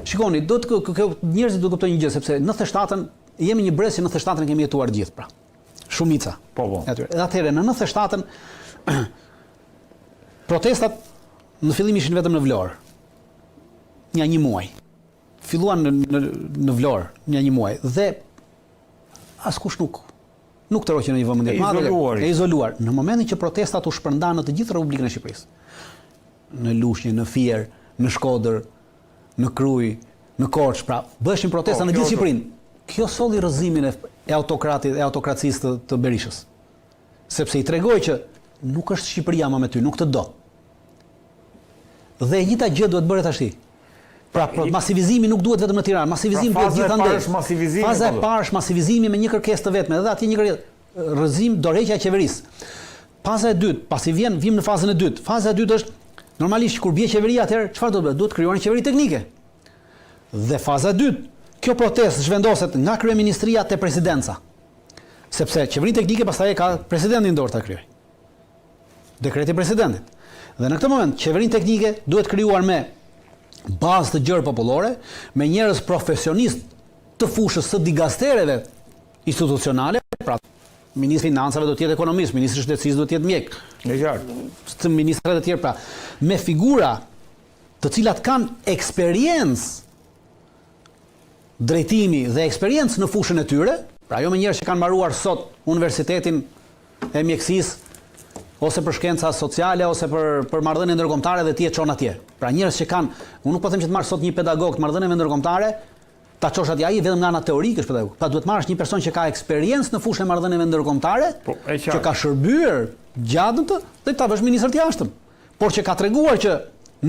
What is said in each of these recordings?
Shikoni, njerëzit do të kuptojnë një gjë, sepse 97-ën jemi një brez që 97-ën kemi jetuar gjithë, pra. Shumica. Po. Edhe atëherë në 97-ën protestat në fillim ishin vetëm në Vlorë. Një muaj. Filluan në Vlorë, një muaj dhe askush nuk tërhoqën në një vëmendje të madhe, e izoluar. Në momentin që protestat u shpërndan në të gjithë Republikën e Shqipërisë, në Lushnjë, në Fier, në Shkodër, në Kruj, në Korçë, pra bëshin protesta në gjithë Shqipërinë. Kjo solli rrëzimin e autokracisë të Berishës. Sepse i tregoi që nuk është Shqipëria më me ty, nuk të do. Dhe e njëjta gjë duhet bëhet tash. Pra masivizimi nuk duhet vetëm në Tiranë, masivizimi duhet gjithandej. Faza e parë është masivizimi me një kërkesë të vetme, edhe atje një kërkesë rrëzim dorëheqja e qeverisë. Faza e dytë, pasi vim në fazën e dytë. Faza e dytë është normalisht kur bie qeveria atëherë çfarë do të bëhet? Duhet krijuar një qeveri teknike. Dhe faza e dytë, kjo protestë zhvendoset nga kryeministria te presidenca. Sepse qeverinë teknike pastaj e ka presidenti dorë ta krijojë. Dekreti i presidentit. Dhe në këtë moment qeverinë teknike duhet krijuar me bazë të gjerë popullore, me njerëz profesionistë të fushës së digastereve institucionale, pra ministri i financave do të jetë ekonomist, ministri i shëndetësisë do të jetë mjek. Në qartë. Të ministrat e tjerë, pra, me figura të cilat kanë eksperiencë drejtimi dhe eksperiencë në fushën e tyre, pra jo me njerëz që kanë mbaruar sot universitetin e mjekësisë ose për shkenca sociale, ose për marrëdhënie ndërkombëtare dhe ti e çon atje. Pra njerëz që kanë, unë nuk po them që të marrë sot një pedagog të marrëdhënieve ndërkombëtare, ta çosh atje ai vetëm nga ana teorike është pedagog. Pa duhet marrësh një person që ka eksperiencë në fushën e marrëdhënieve ndërkombëtare, që ka shërbyer gjatë dhe ta vësh ministër të jashtëm. Por që ka treguar që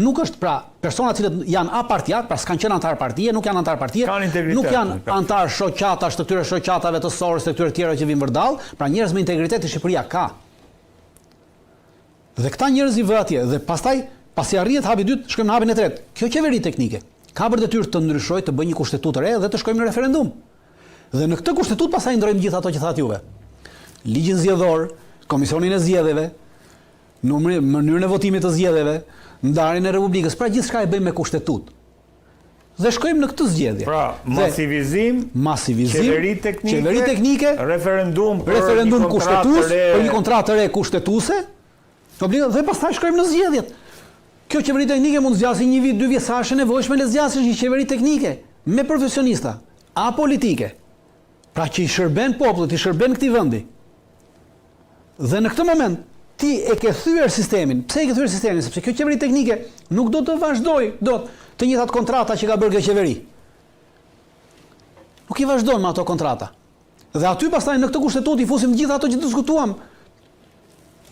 nuk është pra persona të cilët janë apartiat, pra s'kan qenë antar partie, nuk janë antar partie, nuk janë antar shoqatash të këtyre shoqatave të sorës të këtyre tjerë që vinë vërdall, pra njerëz me integritet Shqipëria ka. Dhe këta njerëz i vë atje dhe pastaj pasi arrihet hapi i dytë, shkojmë në hapin e tretë. Kjo qeveri teknike ka për detyrë të ndryshojë, të bëjë një kushtetutë re dhe të shkojmë në referendum. Dhe në këtë kushtetutë pastaj ndrojmë gjithë ato që thatë juve. Ligjin zgjedhor, komisionin e zgjedhjeve, mënyrën e votimit të zgjedhjeve, ndarjen e Republikës, pra gjithçka e bëjmë me kushtetutë. Dhe shkojmë në këtë zgjedhje. Pra, masivizim, qeveri teknike, referendum kushtetues, për një kontratë të re kushtetuese. Dhe pastaj shkojmë në zgjedhjet. Kjo qeveri teknike mund të zgjasë 1 vit, 2 vjet, sa është e nevojshme le zgjasësh një qeveri teknike me profesionista, apolitike. Pra që i shërben popullit, i shërben këtij vendi. Dhe në këtë moment ti e ke thyer sistemin. Pse e ke thyer sistemin? Sepse kjo qeveri teknike nuk do të vazhdojë dot të njëjtat kontrata që ka bërë kjo qeveri. Nuk i vazhdon me ato kontrata. Dhe aty pastaj në këtë kushtetutë i fusim gjithë ato që diskutuam.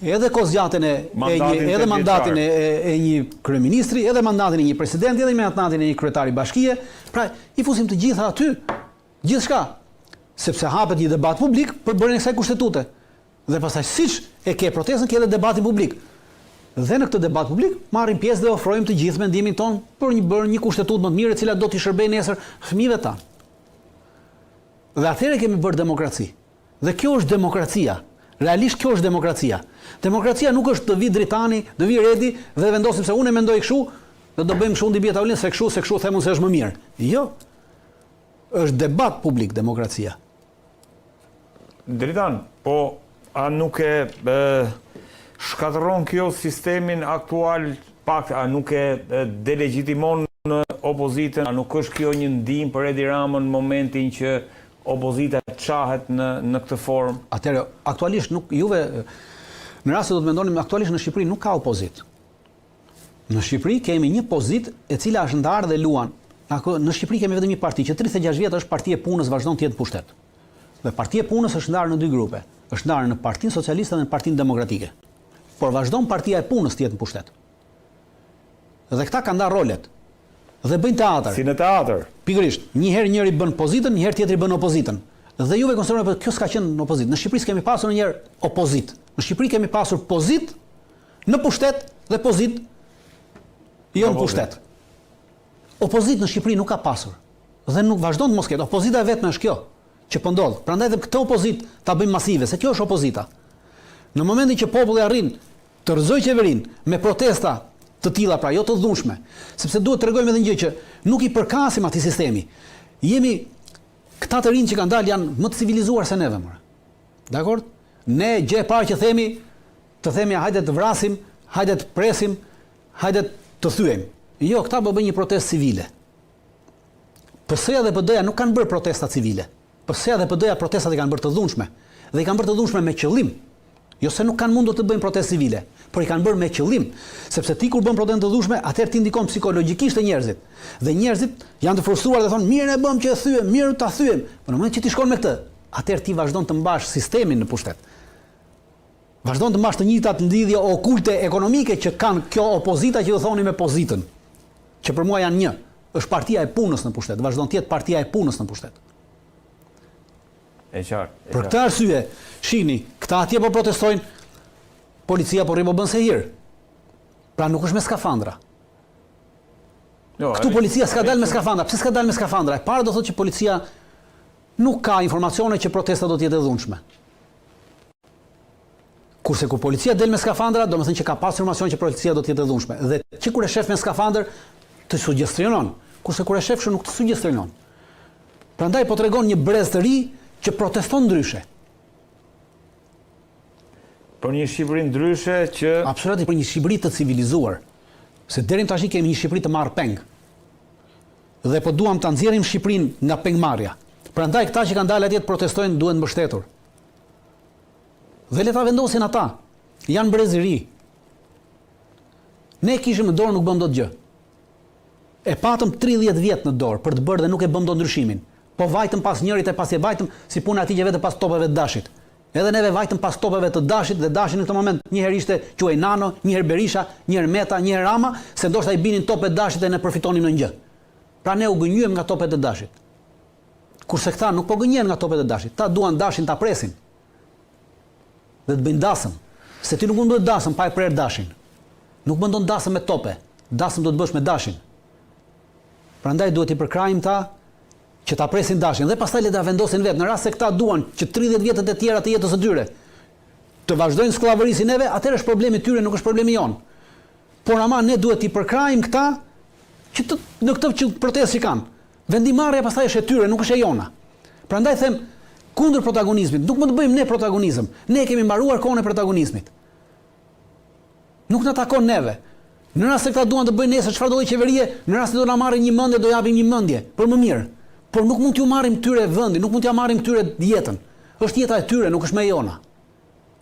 Edhe kozgjatën edhe mandatin e një kryeministri, edhe mandatin e një presidenti, edhe mandatin e një kryetari bashkie, pra i fusim të gjitha aty, gjithçka, sepse hapet një debat publik për bërjen e kësaj kushtetute. Dhe pastaj siç e ke protestën, ke edhe debatin publik. Dhe në këtë debat publik marrim pjesë dhe ofrojmë të gjithë mendimin ton për bërë një kushtetutë më të mirë e cila do t'i shërbejë nesër fëmijëve tanë. Dhe atëherë kemi bërë demokraci. Dhe kjo është demokracia. Realisht kjo është demokracia. Demokracia nuk është të vi Dritani, të vi Redi dhe vendosim se unë e mendoj kështu, dhe do bëjmë kështu në bie tavolinë se kështu themun se është më mirë. Jo. Është debat publik demokracia. Dritan, po a nuk e shkatëron kjo sistemin aktual pak, a nuk e delegjitimon në opozitën, a nuk është kjo një ndihmë për Edi Ramën në momentin që opozita çahet në këtë formë? Atëherë, aktualisht nuk juve në rast se do të mendonim aktualisht në Shqipëri nuk ka opozitë. Në Shqipëri kemi një pozitë e cila është ndarë dhe luan. Në Shqipëri kemi vetëm një parti që 36 vjet është Partia e Punës, vazhdon të jetë në pushtet. Dhe Partia e Punës është ndarë në 2 grupe. Është ndarë në Partinë Socialiste dhe në Partinë Demokratike. Por vazhdon Partia e Punës të jetë në pushtet. Dhe këta kanë ndarë rolet. Dhe bëjnë teatr. Si në teatr. Pikërisht, një herë njëri bën pozitën, një herë tjetri bën opozitën. Dhe juve konsideroni kjo s'ka qenë në opozitë. Në Shqipëri kemi pasur një herë opozitë. Në Shqipëri kemi pasur pozitë në pushtet dhe pozitë jo në pushtet. Opozitë në Shqipëri nuk ka pasur. Dhe nuk vazhdon të mos ketë. Opozita e vetme është kjo që po ndodh. Prandaj edhe këtë opozitë ta bëjmë masive, se kjo është opozita. Në momentin që populli arrin të rrëzojë qeverinë me protesta të tilla pra, jo të dhunshme, sepse duhet të tregojmë edhe një gjë që nuk i përkasim atij sistemi. Jemi këta të rinj që kanë dalë janë më të civilizuar se neve, më. Dakor? Ne gjë e parë që të themi hajde të vrasim, hajde të presim, hajde të thyejmë. Jo, këta bëjnë një protestë civile. PS-ja dhe PD-ja nuk kanë bërë protesta civile. PS-ja dhe PD-ja protestat i kanë bërë të dhunshme. Dhe i kanë bërë të dhunshme me qëllim. Jo se nuk kanë mundur të bëjnë protestë civile, por i kanë bërë me qëllim. Sepse ti kur bën protestë të dhunshme, atëherë ti ndikon psikologjikisht te njerëzit. Dhe njerëzit janë të frustruar dhe thonë, mirë e bëm që e thyem, mirë ta thyem. Por në moment që ti shkon me këtë, atëherë ti vazhdon të mbash sistemin në pushtet. Vazhdon të mbash të njëjtat lidhje okulte ekonomike që kanë kjo opozita që ju thoni me pozitën. Që për mua janë një, është partia e punës në pushtet, vazhdon të jetë partia e punës në pushtet. E qartë. Për këtë arsye, shihni, këta atje po protestojnë, policia po rripo bën se hir. Pra nuk është me skafandra. Jo, Këtu policia s'ka dalë me skafandra. Pse s'ka dalë me skafandra? E para do thotë që policia nuk ka informacione që protesta do të jetë e dhunshme. Kurse kur policia del me skafandra, do të thënë që ka pas informacion që policia do të jetë e dhunshme. Dhe që kur e shef me skafandër, të sugjestionon. Kurse kur e shef nuk të sugjestionon. Prandaj po tregon një brez të ri që proteston ndryshe. Për një Shqipëri ndryshe që... Absolutisht për një Shqipëri të civilizuar. Se deri tash kemi një Shqipëri të marrë peng. Dhe po duam ta nxjerrim Shqipërinë nga pengmarrja. Prandaj këta që kanë dalë atje të protestojnë duhen mbështetur. Dhe le ta vendosin ata. Janë brez i ri. Ne kishim në dorë nuk bëm dot gjë. E patëm 30 vjet në dorë për të bërë dhe nuk e bëm dot ndryshimin. Po vajtëm pas njërit e pas e vajtëm si puna atij që vetë pas topeve të Dashit. Edhe neve vajtëm pas topeve të Dashit dhe Dashi në këtë moment një herë ishte quaj Nano, një herë Berisha, një herë Meta, një herë Rama, se ndoshta i binin topet Dashit dhe ne përfitonim në gjë. Pra ne u gënjyem nga topet e Dashit. Kurse këta nuk po gënjen nga topet e Dashit. Ta duan Dashin ta presin. Dhe të bëjnë dasëm. Se ti nuk mund të bësh dasëm pa e prerë Dashin. Nuk mundon dasëm me tope. Dasëm do të bësh me Dashin. Prandaj duhet i përkrajmë ta që ta presin Dashin dhe pastaj le ta vendosin vetë. Në rast se këta duan që 30 vjetët e tjera të jetës së tyre të vazhdojnë skllavërisin neve, atëherë është problemi i tyre, nuk është problemi jon. Por ama ne duhet i përkrajmë këta që në këtë që protestë që kanë. Vendimarrja pastaj është e tyre, nuk është e jona. Prandaj them kundër protagonizmit, nuk mund të bëjmë ne protagonizëm. Ne kemi mbaruar kohën e protagonizmit. Nuk na takon neve. Në rast se këta duan të bëjnë nesër çfarë do lloj qeverie, në rast se do na marrin një mendje, do japim një mendje për më mirë. Por nuk mund t'ju marrim tyre vendin, nuk mund t'ja marrim tyre jetën. Është jeta e tyre, nuk është me jona.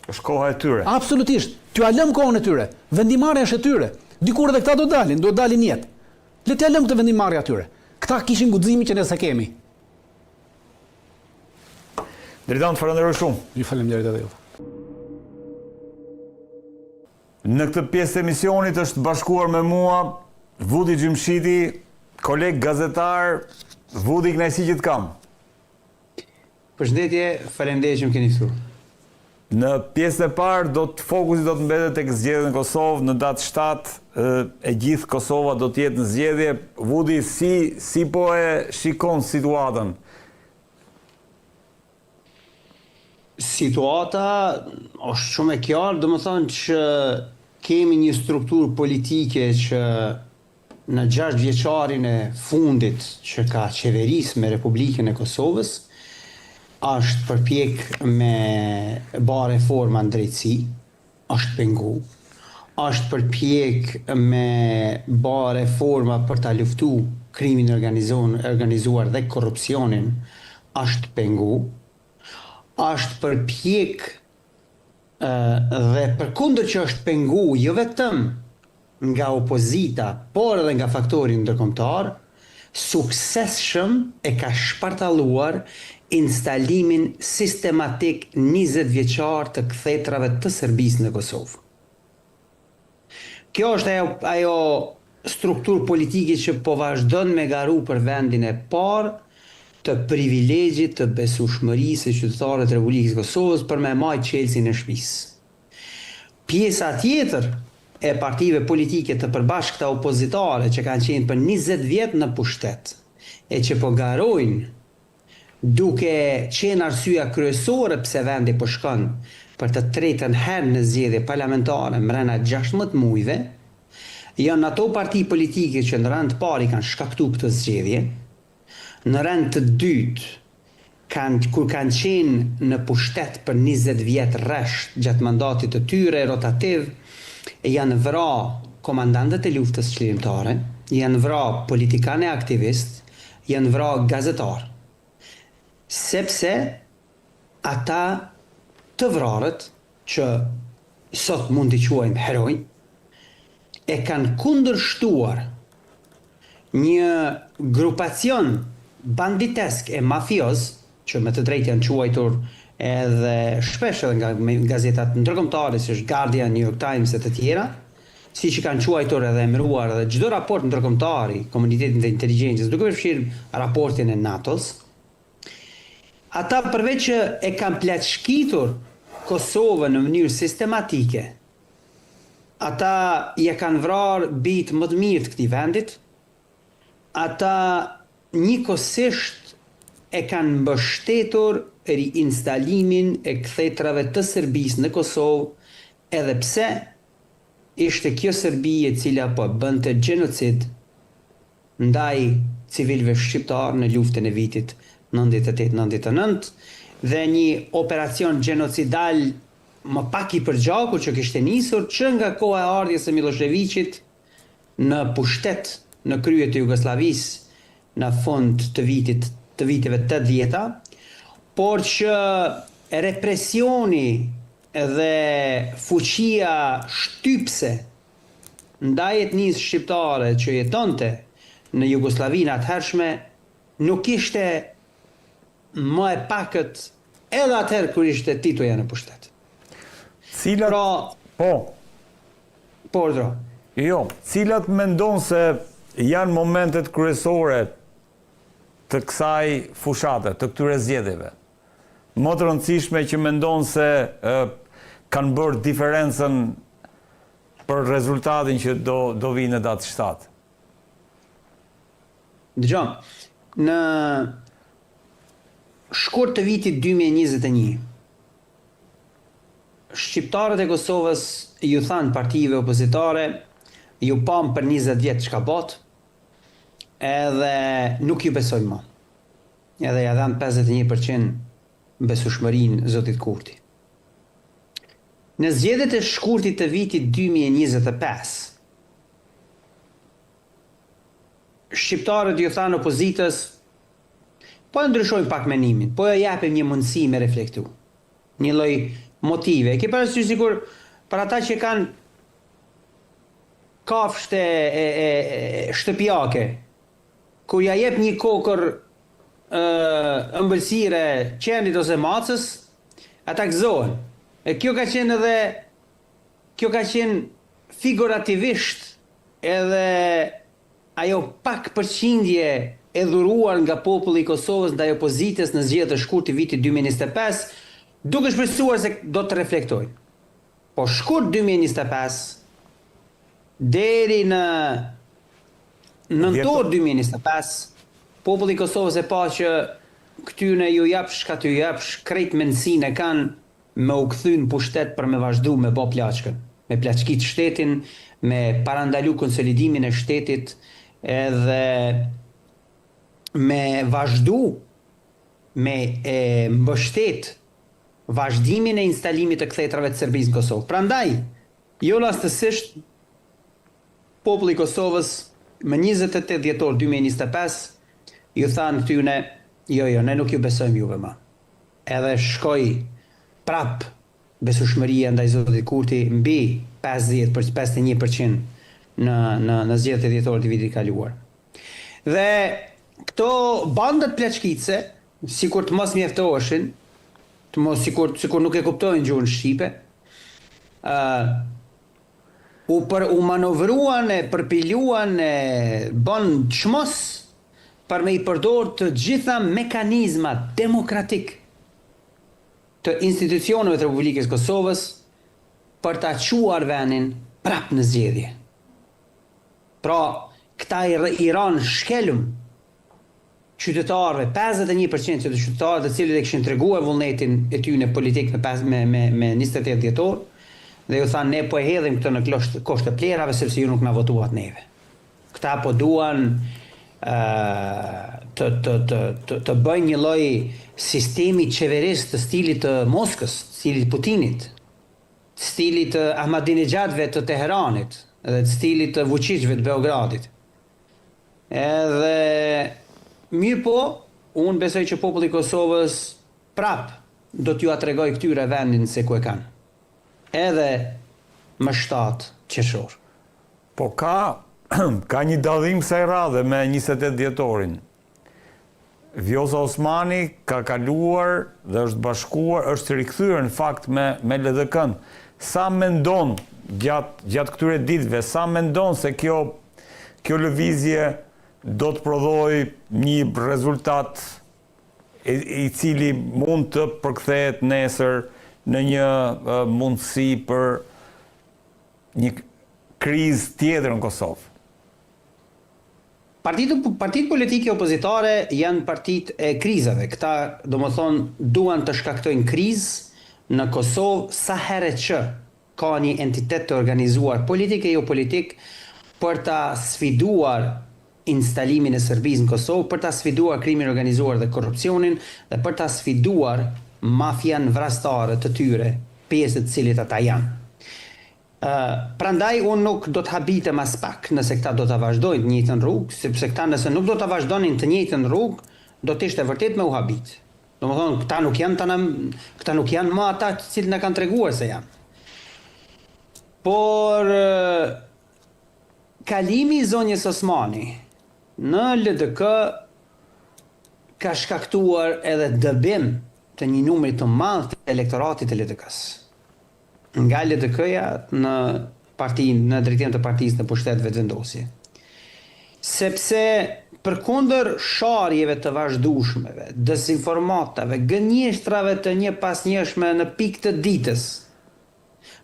Është koha e tyre. Absolutisht. T'ju lëm kohën e tyre. Vendimarrja është e tyre. Dikur edhe këta do dalin jetë. Le t'ja lëm këtë vendimarrje atyre. Këta kishin guximin që ne s'e kemi. Dritan, të falenderoj shumë. Ju faleminderit edhe ju. Në këtë pjesë të emisionit është bashkuar me mua Vudi Gjymshiti, koleg gazetar. Vudi, kënaqësi që të kam. Përshëndetje, faleminderit që më keni ftuar. Në pjesën e parë fokusi do të mbetet tek zgjedhjet në Kosovë në datë 7, e gjithë Kosova do të jetë në zgjedhje. Vudi, si po e shikon situatën? Situata është shumë e qartë, domethënë që kemi një strukturë politike që në 6 vjeçarin e fundit që ka qeverisë me Republikën e Kosovës, është përpjek me ba reforma në drejtësi, është pengu, është përpjek me ba reforma për ta luftu krimin organizuar dhe korrupsionin, është pengu, është përpjek dhe përkundër që është pengu, jo vetëm nga opozita, por edhe nga faktori ndërkombëtar, suksesshëm e ka shpartalluar instalimin sistematik 20 vjeçar të kthetrave të Serbisë në Kosovë. Kjo është ajo strukturë politike që po vazhdon me garu për vendin e parë të privilegjit të besueshmërisë së qytetarëve të Republikës së Kosovës për me majtë çelësin e shtëpisë. Pjesa tjetër e partive politike të përbashkëta opozitare që kanë qenë për 20 vjet në pushtet e që po garojnë duke qenë arsyeja kryesore pse vendi po shkon për të tretën herë në zgjedhje parlamentare mrena 16 muajve, janë ato parti politike që në rend të parë i kanë shkaktu këtë zgjedhje, në rend të dytë, kur kanë qenë në pushtet për 20 vjetë rresht gjatë mandatit të tyre rotativ, janë vra komandantët e luftës çlirimtare, janë vra politikanë aktivist, janë vra gazetar. Sepse ata të vrarët, që sot mund t'i quajmë heroj, e kanë kundërshtuar një grupacion banditesk e mafioz, që me të drejtë janë quajtur edhe shpesh edhe nga gazetat ndërkombëtare, si është Guardian, New York Times e të tjera, si që kanë quajtur edhe emëruar edhe çdo raport ndërkombëtar i komunitetit të inteligjencës, duke përfshirë raportin e NATO-s. Ata përveç që e kanë plaçkitur Kosovën në mënyrë sistematike, ata ja kanë vrarë bijtë më të mirë të këtij vendit, ata njëkohësisht e kanë mbështetur riinstalimin e kthetrave të Serbisë në Kosovë, edhe pse ishte kjo Serbi e cila po bënte gjenocid ndaj civilëve shqiptar në luftën e vitit 98-99 dhe një operacion gjenocidal më pak i përgjakur që kishte nisur që nga koha e ardhjes së Miloševićit në pushtet në krye të Jugosllavisë në fund të viteve 80-ta, por që represioni dhe fuqia shtypse ndaj etnisë shqiptare që jetonte në Jugosllavinë atëhershme nuk ishte më e pakët edhe atëherë kur ishte Titoja në pushtet. Cilat cilat mendon se janë momentet kryesore të kësaj fushate, të këtyre zgjedhjeve? Më të rëndësishme që mendon se kanë bërë diferencën për rezultatin që do vinë në datë 7? Dëgjom, në shkurt të vitit 2021, shqiptarët e Kosovës ju thanë partive opozitare, ju pam për 20 vjetë çka bot, edhe nuk ju besojnë më. Edhe ja dhanë 51% besueshmërinë zotit Kurti. Në zgjedhjet e shkurtit të vitit 2025, shqiptarët ju thanë opozitës, po e ndryshojmë pak menimin, po e japim një mundësi me reflektu. Një lloj motive. Ke parasysh sikur për ata që kanë kafshë e shtëpiake, kur ja jep një kokër ëmbëlsire qenit ose macës, ata gëzohen. E kjo ka qenë figurativisht edhe ajo pak përqindje e dhuruar nga populli i Kosovës ndaj opozitës në zgjedhjet e shkurtë të vitit 2025, duke shpresuar se do të reflektojnë. Po shkurt 2025 deri në nëntor 2025, populli i Kosovës e pa që këtyne ju japsh ka t'ju japsh, krejt mendësinë e kanë me u kthy në pushtet për me vazhdu me bë plaçkën, me plaçkit shtetin, me parandalu konsolidimin e shtetit, edhe me vazhdu me mbështet vazhdimin e instalimit të kthetrave të Serbisë në Kosovë. Prandaj, jo rastësisht populli i Kosovës më 28 dhjetor 2025 ju thanë këtyne, jo, ne nuk ju besojmë juve më. Edhe shkoi prap besueshmëria ndaj zotit Kurti mbi 51% në zgjedhjet e dhjetorit të vitit kaluar. Dhe këto bandat plaçkitse, sikur të mos mjaftoheshin, sikur nuk e kuptojnë gjuhën shqipe, u manovruan e përpiluan e bën çmos për me i përdor të gjitha mekanizmat demokratik të institucioneve të Republikës Kosovës për ta quar vendin prap në zgjedhje. Pra, këta i ranë shkelum qytetarëve, 51% të qytetarëve të cilët e kishin treguar vullnetin e tyre politik me 28 dhjetor, Dhe ju thanë ne po e hedhim këtë në kosht të plerave sepse ju nuk na votuat neve. Këta po duan të bëjnë një lloj sistemi qeverisë të stilit të Moskës, stilit Putinit, stilit të Ahmadinejadëve të Teheranit, edhe të stilit të Vučićëve të Beogradit. Edhe mirë po, unë besoj që populli i Kosovës prap do t'ju atregoj këtyre vendin se ku e kanë. Edhe më 7 qershor. Po ka një dallim kësaj radhe me 28 dhjetorin. Vjosa Osmani ka kaluar dhe është bashkuar, është rikthyer në fakt me LDK-n. Sa mendon gjatë këtyre ditëve, sa mendon se kjo lëvizje do të prodhoj një rezultat i cili mund të përkthehet nesër në një mundësi për një krizë tjetër në Kosovë? Partitë politike opozitare janë partitë e krizave. Këta, domethënë, duan të shkaktojnë krizë në Kosovë sa herët që ka një entitet të organizuar politik e jo politik për ta sfiduar instalimin e Serbisë në Kosovë, për ta sfiduar krimin organizuar dhe korrupsionin dhe për ta sfiduar mafian vrastare të tyre, pjesë të cilit ata janë. Prandaj unë nuk do të habitem as pak nëse këta do të vazhdojnë të njëjtën rrugë, sepse këta nëse nuk do të vazhdonin të njëjtën rrugë, do të ishte vërtet me u habit. Domethënë këta nuk janë më ata të cilët na kanë treguar se janë. Por kalimi i zonjës Osmani në LDK ka shkaktuar edhe dëbim të një numri të madh të elektoratit të LDK-s. Nga LDK-ja në drejtim të partisë në pushtetëve të vendosje. Sepse përkundër sharjeve të vazhdueshmeve, dezinformatave, gënjeshtrave të një pas njëshme në pikë të ditës.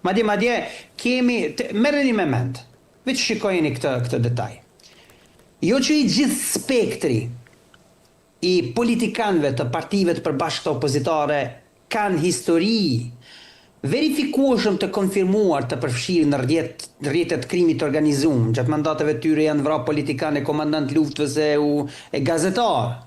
Madje merreni me mend. Veç shikojeni këtë detaj. Jo që i gjithë spektri i politikanëve të partive të përbashkëta opozitare kanë histori verifikueshëm të konfirmuar të përfshirë në rrjetet krimit të organizuar. Gjatë mandateve tyre janë vrarë politikanë, komandant luftës e gazetar.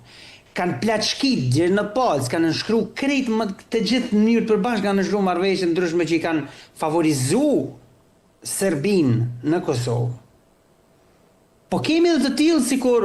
Kanë plaçkit deri në palc, kanë nënshkruar krejt të gjithë në mënyrë të përbashkët, kanë nënshkruar marrëveshje ndryshme që i kanë favorizuar Serbinë në Kosovë. Po kemi edhe të tillë sikur